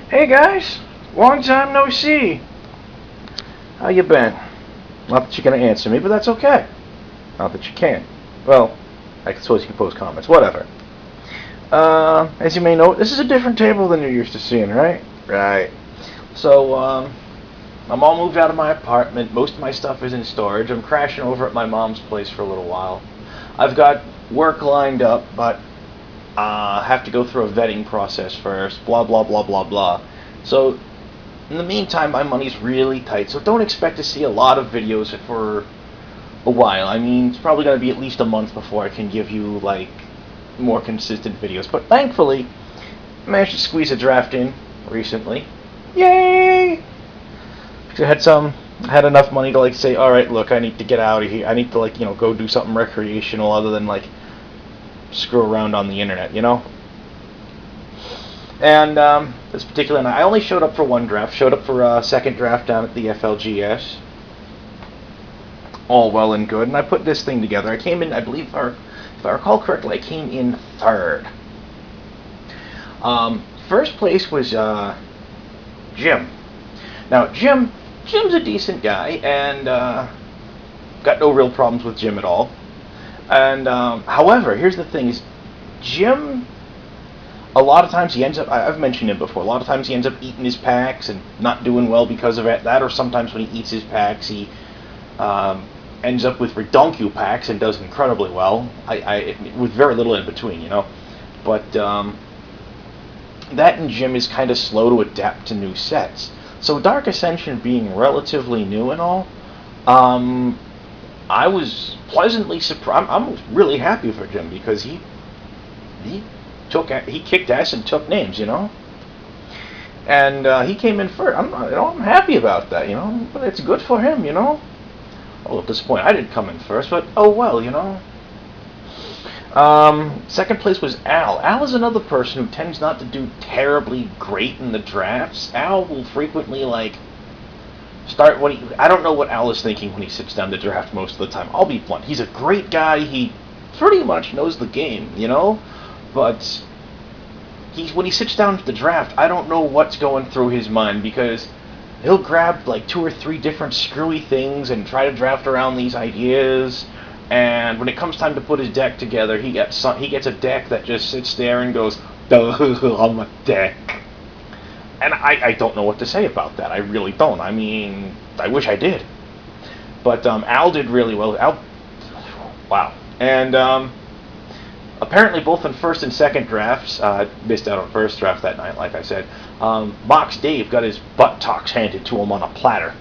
Hey guys, long time no see. How you been? Not that you're gonna answer me, but that's okay. Not that you can. Well, I suppose you can post comments. Whatever. As you may know, this is a different table than you're used to seeing, right? Right. So, I'm all moved out of my apartment. Most of my stuff is in storage. I'm crashing over at my mom's place for a little while. I've got work lined up, but have to go through a vetting process first. Blah blah blah blah blah. So, in the meantime, my money's really tight. So don't expect to see a lot of videos for a while. I mean, it's probably going to be at least a month before I can give you like more consistent videos. But thankfully, I managed to squeeze a draft in recently. Yay! I had enough money to like say, all right, look, I need to get out of here. I need to like go do something recreational other than like screw around on the internet, you know. And this particular night, I only showed up for one draft. Showed up for a second draft down at the FLGS. All well and good. And I put this thing together. I came in, I believe, if I recall correctly, I came in third. First place was Jim. Now, Jim's a decent guy, and got no real problems with Jim at all. And however, here's the thing: is Jim, a lot of times he ends up, I've mentioned it before, a lot of times he ends up eating his packs and not doing well because of it. That, or sometimes when he eats his packs, he ends up with redonku packs and does incredibly well. With very little in between, you know. But that and Jim is kind of slow to adapt to new sets. So Dark Ascension being relatively new and all, I was pleasantly surprised. I'm really happy for Jim because he kicked ass and took names, you know. And he came in first. I'm happy about that, you know. But it's good for him, you know. A little disappointed I didn't come in first, but oh well, you know. Second place was Al. Al is another person who tends not to do terribly great in the drafts. Al will frequently like start I don't know what Al is thinking when he sits down to draft most of the time. I'll be blunt. He's a great guy. He pretty much knows the game, you know. But when he sits down to the draft, I don't know what's going through his mind because he'll grab like 2 or 3 different screwy things and try to draft around these ideas. And when it comes time to put his deck together, he gets a deck that just sits there and goes, I'm a deck. And I don't know what to say about that. I really don't. I mean, I wish I did. But Al did really well. Wow. And apparently both in first and second drafts, missed out on first draft that night, like I said, Mox Dave got his buttocks handed to him on a platter.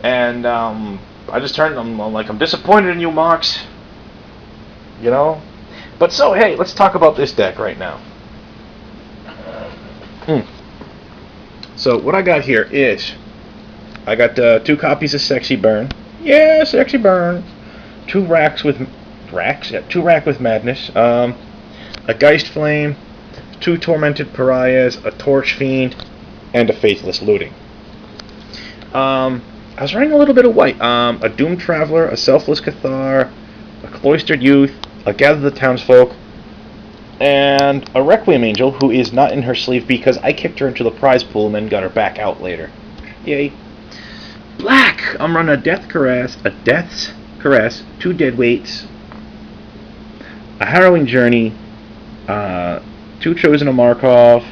And I just turned to him, I'm like, I'm disappointed in you, Mox. You know? But so, hey, let's talk about this deck right now. So, what I got here is, I got 2 copies of Sexy Burn. Yeah, Sexy Burn. 2 racks with Madness. A Geist Flame. 2 Tormented Pariahs. A Torch Fiend. And a Faithless Looting. I was running a little bit of white. A Doomed Traveler, a Selfless Cathar, a Cloistered Youth, a Gather the Townsfolk, and a Requiem Angel, who is not in her sleeve because I kicked her into the prize pool and then got her back out later. Yay. Black! I'm running a Death's Caress, 2 Deadweights, a Harrowing Journey, 2 Chosen of Markov,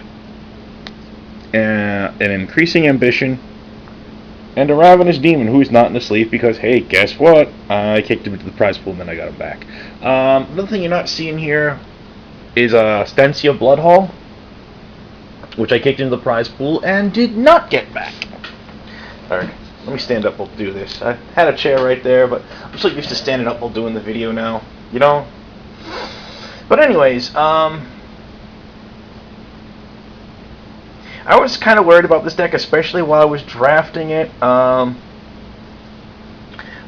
an Increasing Ambition, and a Ravenous Demon, who's not in the sleeve because, hey, guess what? I kicked him into the prize pool and then I got him back. Another thing you're not seeing here is a Stencia Bloodhall, which I kicked into the prize pool and did not get back. Alright, let me stand up while do this. I had a chair right there, but I'm so used to standing up while doing the video now, you know? But anyways, I was kind of worried about this deck, especially while I was drafting it,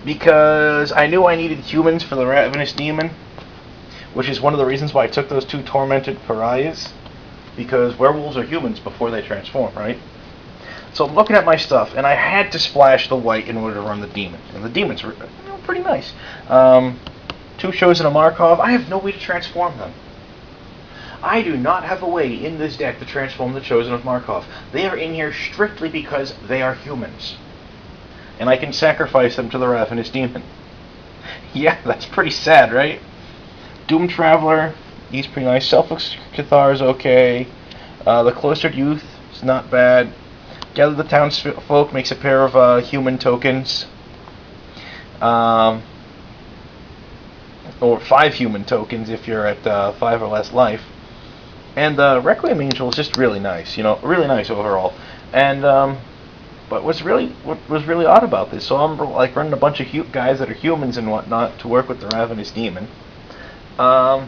because I knew I needed humans for the Ravenous Demon, which is one of the reasons why I took those 2 Tormented Pariahs, because werewolves are humans before they transform, right? So I'm looking at my stuff, and I had to splash the white in order to run the demon, and the demons were pretty nice. 2 Chosen of Markov. I have no way to transform them. I do not have a way in this deck to transform the Chosen of Markov. They are in here strictly because they are humans. And I can sacrifice them to the Ravenous Demon. Yeah, that's pretty sad, right? Doom Traveler, he's pretty nice. Selfless Cathar is okay. The Cloistered Youth is not bad. Gather the Townsfolk makes a pair of human tokens. Or 5 human tokens if you're at 5 or less life. And the Requiem Angel is just really nice, really nice overall. And but what was really odd about this? So I'm like running a bunch of guys that are humans and whatnot to work with the Ravenous Demon. My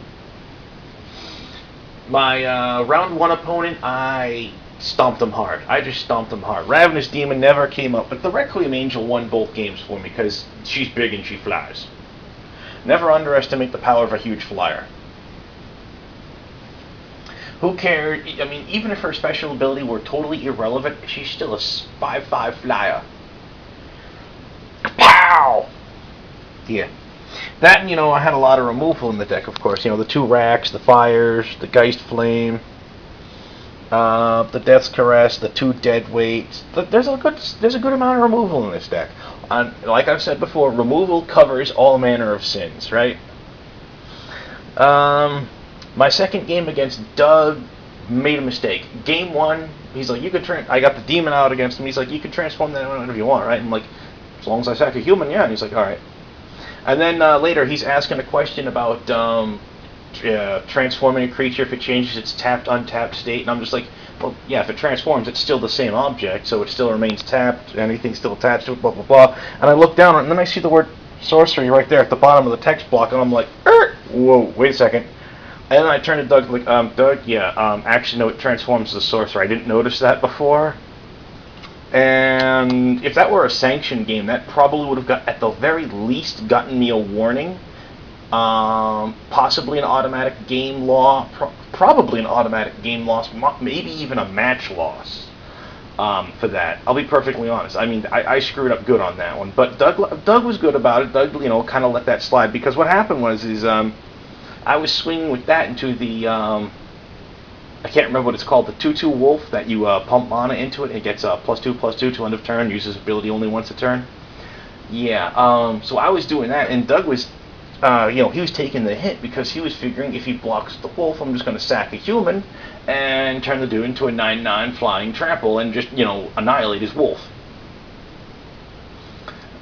round 1 opponent, I stomped him hard. I just stomped him hard. Ravenous Demon never came up, but the Requiem Angel won both games for me because she's big and she flies. Never underestimate the power of a huge flyer. Who cared? I mean, even if her special ability were totally irrelevant, she's still a 5/5 flyer. Pow! Yeah. That, and, I had a lot of removal in the deck, of course. The 2 Racks, the Fires, the Geist Flame, the Death's Caress, the 2 Dead Weights. There's a good amount of removal in this deck. Like I've said before, removal covers all manner of sins, right? My second game against Doug made a mistake. Game 1, he's like, I got the demon out against him. He's like, you can transform that whenever you want, right? I'm like, as long as I sack a human, yeah. And he's like, all right. And then later, he's asking a question about transforming a creature if it changes its tapped, untapped state. And I'm just like, well, yeah, if it transforms, it's still the same object, so it still remains tapped, anything's still attached to it, blah, blah, blah. And I look down, and then I see the word sorcery right there at the bottom of the text block, and I'm like, whoa, wait a second. And then I turn to Doug, like, Doug, yeah, actually, no, it transforms the sorcerer. I didn't notice that before. And if that were a sanctioned game, that probably would have at the very least gotten me a warning. Possibly an automatic game loss, probably an automatic game loss, maybe even a match loss for that. I'll be perfectly honest. I mean, I screwed up good on that one. But Doug was good about it. Doug, kind of let that slide. Because what happened was, I was swinging with that into the, I can't remember what it's called, the 2/2 Wolf that you pump mana into it. It gets +2/+2 to end of turn, uses ability only once a turn. Yeah, so I was doing that, and Doug was, he was taking the hit because he was figuring if he blocks the wolf, I'm just going to sack a human and turn the dude into a 9/9 flying trample and just, annihilate his wolf.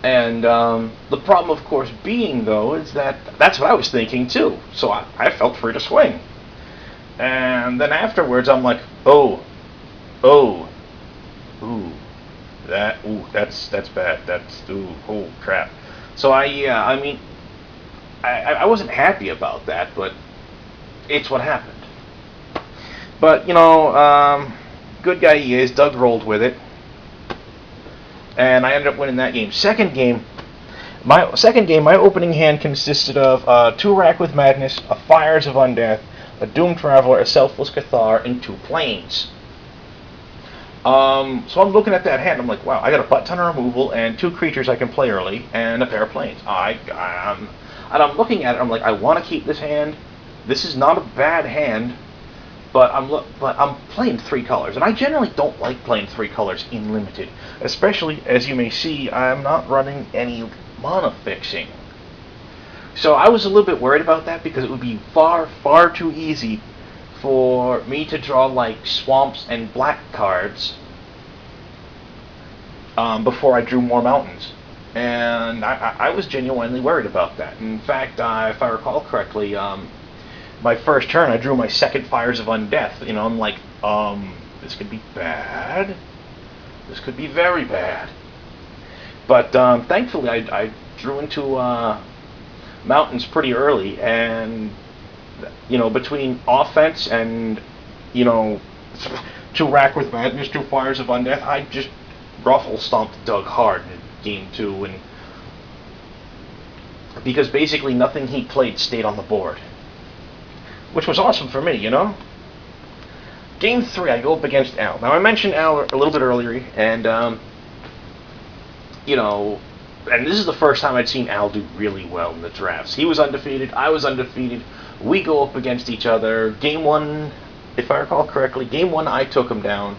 And the problem, of course, being, though, is that that's what I was thinking, too. So I felt free to swing. And then afterwards, I'm like, that's bad. Oh, crap. So I wasn't happy about that, but it's what happened. But, good guy he is. Doug rolled with it. And I ended up winning that game. My opening hand consisted of 2 Rack with Madness, a Fires of Undeath, a Doom Traveler, a Selfless Cathar, and 2 Planes. So I'm looking at that hand, I'm like, wow, I got a butt ton of removal and 2 creatures I can play early, and a pair of Planes. And I'm looking at it, I'm like, I want to keep this hand. This is not a bad hand, but I'm playing 3 colors, and I generally don't like playing 3 colors in Limited. Especially, as you may see, I'm not running any mana fixing. So I was a little bit worried about that because it would be far, far too easy for me to draw like swamps and black cards before I drew more mountains. And I was genuinely worried about that. In fact, if I recall correctly, my first turn I drew my second Fires of Undeath. I'm like, this could be bad. This could be very bad. But thankfully I drew into mountains pretty early, and between offense and 2 Rack with Madness, 2 Fires of Undeath, I just ruffle stomped Doug hard in game 2, and because basically nothing he played stayed on the board, which was awesome for me. Game 3, I go up against Al. Now I mentioned Al a little bit earlier, and and this is the first time I'd seen Al do really well in the drafts. He was undefeated, I was undefeated. We go up against each other. Game 1, if I recall correctly, Game 1 I took him down.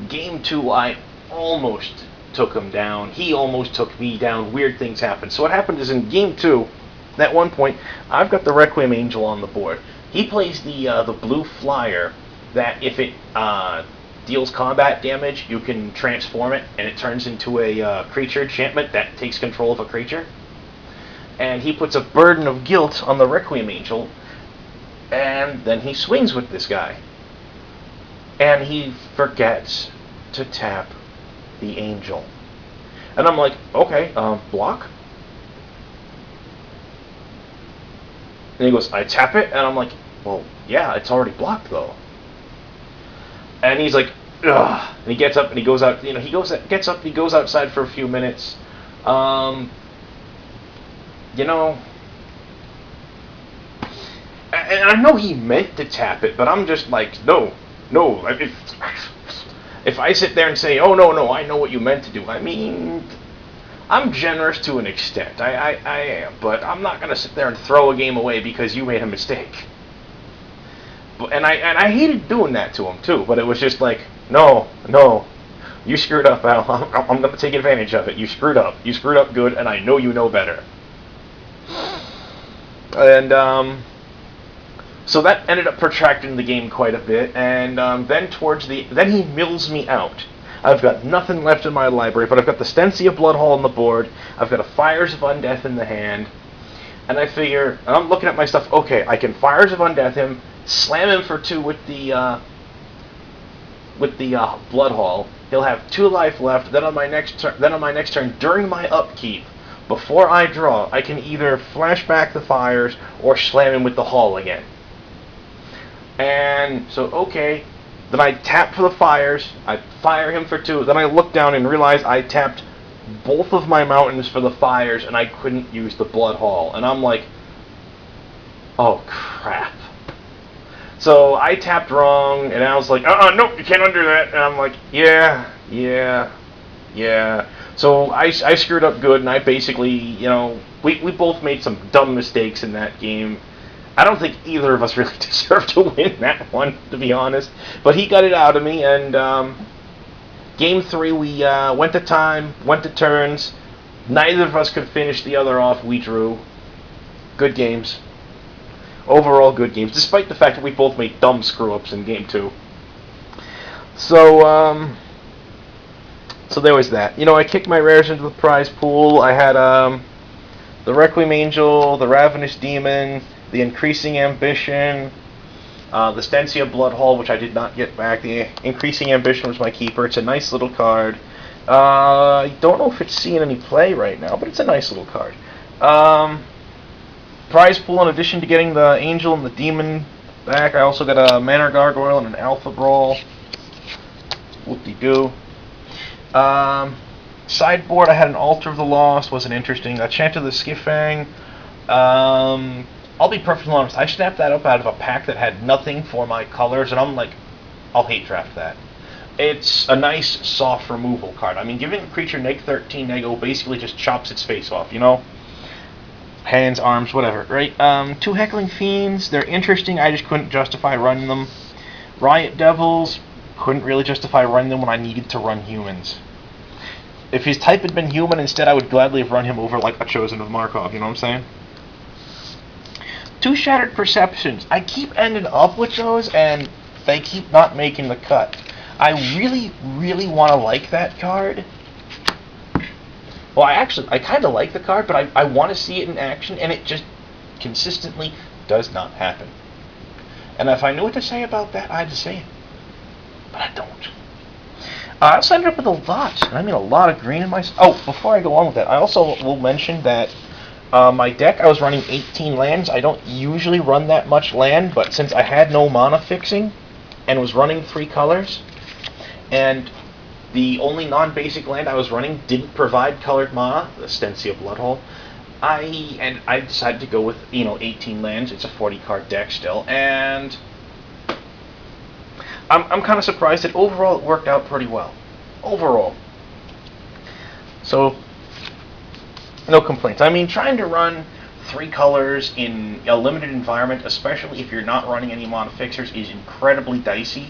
Game 2 I almost took him down. He almost took me down. Weird things happened. So what happened is in Game 2, at one point, I've got the Requiem Angel on the board. He plays the blue flyer that if it deals combat damage, you can transform it, and it turns into a creature enchantment that takes control of a creature. And he puts a burden of guilt on the Requiem Angel, and then he swings with this guy. And he forgets to tap the angel. And I'm like, okay, block? And he goes, I tap it? And I'm like, well, yeah, it's already blocked, though. And he's like, ugh. And he gets up and he goes out, gets up and he goes outside for a few minutes. And I know he meant to tap it, but I'm just like, no. If I sit there and say, oh, no, I know what you meant to do, I mean, I'm generous to an extent. I am, but I'm not going to sit there and throw a game away because you made a mistake. And I hated doing that to him, too, but it was just like, no, you screwed up, Al. I'm going to take advantage of it. You screwed up. You screwed up good, and I know you know better. And, so that ended up protracting the game quite a bit, and then he mills me out. I've got nothing left in my library, but I've got the Stensia Bloodhall on the board, I've got a Fires of Undeath in the hand, and I figure, and I'm looking at my stuff, okay, I can Fires of Undeath him, slam him for 2 with the Bloodhall. He'll have 2 life left, then on my next turn, during my upkeep, before I draw, I can either flash back the Fires or slam him with the Hall again. And so, okay, then I tap for the Fires, I fire him for 2, then I look down and realize I tapped both of my mountains for the Fires and I couldn't use the Blood Hall. And I'm like, oh crap. So I tapped wrong, and I was like, no, you can't undo that. And I'm like, yeah. So I screwed up good, and I basically, we both made some dumb mistakes in that game. I don't think either of us really deserved to win that one, to be honest. But he got it out of me, and Game 3, we went to time, went to turns. Neither of us could finish the other off. We drew. Good games. Overall good games, despite the fact that we both made dumb screw-ups in Game 2. So there was that. I kicked my rares into the prize pool. I had the Requiem Angel, the Ravenous Demon, the Increasing Ambition, the Stensia Bloodhall, which I did not get back. The Increasing Ambition was my keeper. It's a nice little card. I don't know if it's seeing any play right now, but it's a nice little card. Prize pool, in addition to getting the Angel and the Demon back, I also got a Manor Gargoyle and an Alpha Brawl. Whoop-de-doo. Sideboard, I had an Altar of the Lost, wasn't interesting. A Chant of the Skifang. I'll be perfectly honest, I snapped that up out of a pack that had nothing for my colors, and I'm like, I'll hate draft that. It's a nice, soft removal card. I mean, giving a creature neg 13 nego basically just chops its face off, Hands, arms, whatever, right? 2 Heckling Fiends, they're interesting, I just couldn't justify running them. Riot Devils, couldn't really justify running them when I needed to run humans. If his type had been human instead, I would gladly have run him over like a Chosen of Markov, you know what I'm saying? 2 Shattered Perceptions. I keep ending up with those, and they keep not making the cut. I really, really want to like that card. Well, I kind of like the card, but I want to see it in action, and it just consistently does not happen. And if I knew what to say about that, I'd say it. But I don't. I also ended up with a lot of green in my... Oh, before I go on with that, I also will mention that my deck, I was running 18 lands. I don't usually run that much land, but since I had no mana fixing and was running 3 colors, and the only non-basic land I was running didn't provide colored mana, the Stensia Bloodhall, I decided to go with 18 lands. It's a 40-card deck still, and I'm kind of surprised that overall it worked out pretty well. Overall. So, no complaints. I mean, trying to run 3 colors in a limited environment, especially if you're not running any mono fixers, is incredibly dicey.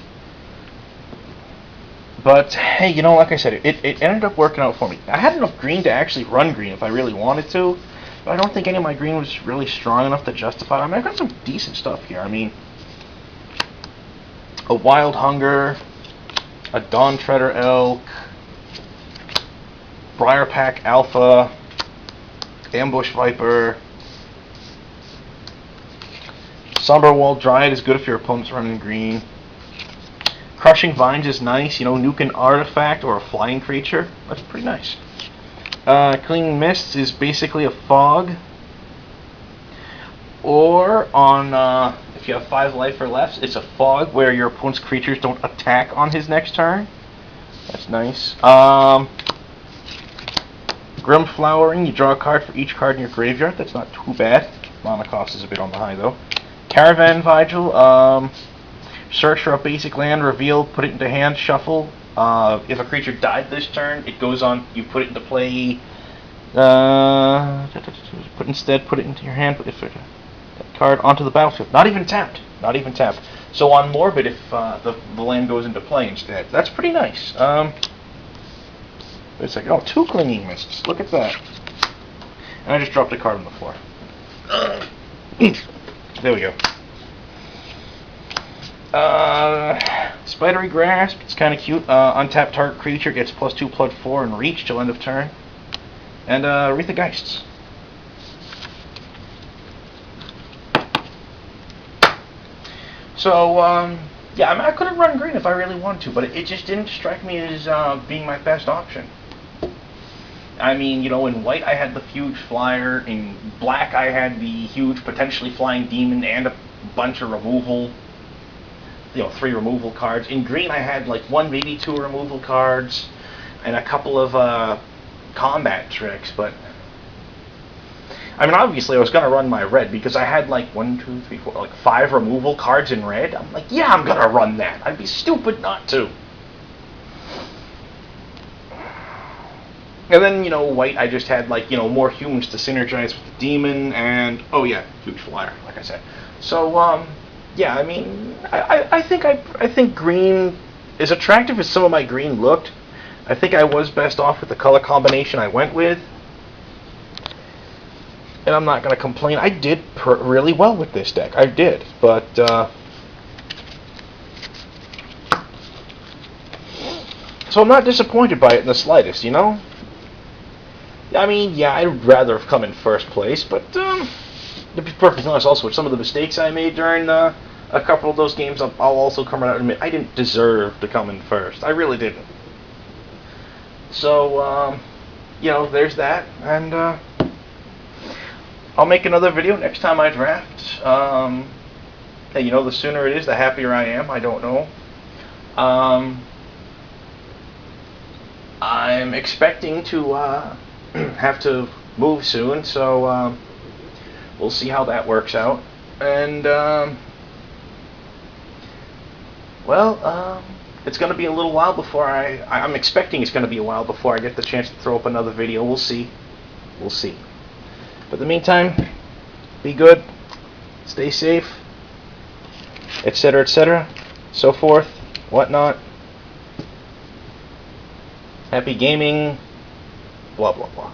But hey, you know, like I said, it ended up working out for me. I had enough green to actually run green if I really wanted to, but I don't think any of my green was really strong enough to justify it. I mean, I got some decent stuff here. I mean, a Wild Hunger, a Dawn Treader Elk, Briarpack Alpha, Ambush Viper, Somberwall Dryad is good if your opponent's running green. Crushing Vines is nice, you know, nuke an artifact or a flying creature. That's pretty nice. Clinging Mists is basically a fog. Or on, if you have 5 life or less, it's a fog where your opponent's creatures don't attack on his next turn. That's nice. Grim Flowering, you draw a card for each card in your graveyard. That's not too bad. Mana cost is a bit on the high though. Caravan Vigil, search for a basic land, reveal, put it into hand, shuffle. If a creature died this turn, it goes on, you put it into play, put it into your hand, put that card onto the battlefield. Not even tapped. Not even tapped. So on Morbid, if the land goes into play instead. That's pretty nice. Wait a second. Oh, 2 Clinging Mists. Look at that. And I just dropped a card on the floor. There we go. Spidery Grasp, it's kind of cute. Untapped target creature gets +2/+4 and reach till end of turn. And Wreath of Geists. So, yeah, I mean, I could have run green if I really wanted to, but it just didn't strike me as being my best option. I mean, you know, in white I had the huge flyer, in black I had the huge potentially flying demon and a bunch of removal, you know, 3 removal cards. In green I had like 1, maybe 2 removal cards, and a couple of combat tricks, but I mean, obviously I was going to run my red because I had like 1, 2, 3, 4, like 5 removal cards in red. I'm like, yeah, I'm going to run that. I'd be stupid not to. And then, you know, white, I just had, like, you know, more humans to synergize with the demon, and, oh yeah, huge flyer, like I said. So, yeah, I mean, I think green, as attractive as some of my green looked, I think I was best off with the color combination I went with. And I'm not going to complain. I did really well with this deck. I did, but, so I'm not disappointed by it in the slightest, you know? I mean, yeah, I'd rather have come in first place, but to be perfectly honest, also with some of the mistakes I made during a couple of those games, I'll also come out and admit I didn't deserve to come in first. I really didn't. So, you know, there's that, and I'll make another video next time I draft. Hey, you know, the sooner it is, the happier I am. I don't know. I'm expecting to have to move soon, so we'll see how that works out. And well, it's going to be a little while before I'm expecting it's going to be a while before I get the chance to throw up another video. We'll see. We'll see. But in the meantime, be good, stay safe, etc., so forth, whatnot. Happy gaming, blah, blah, blah.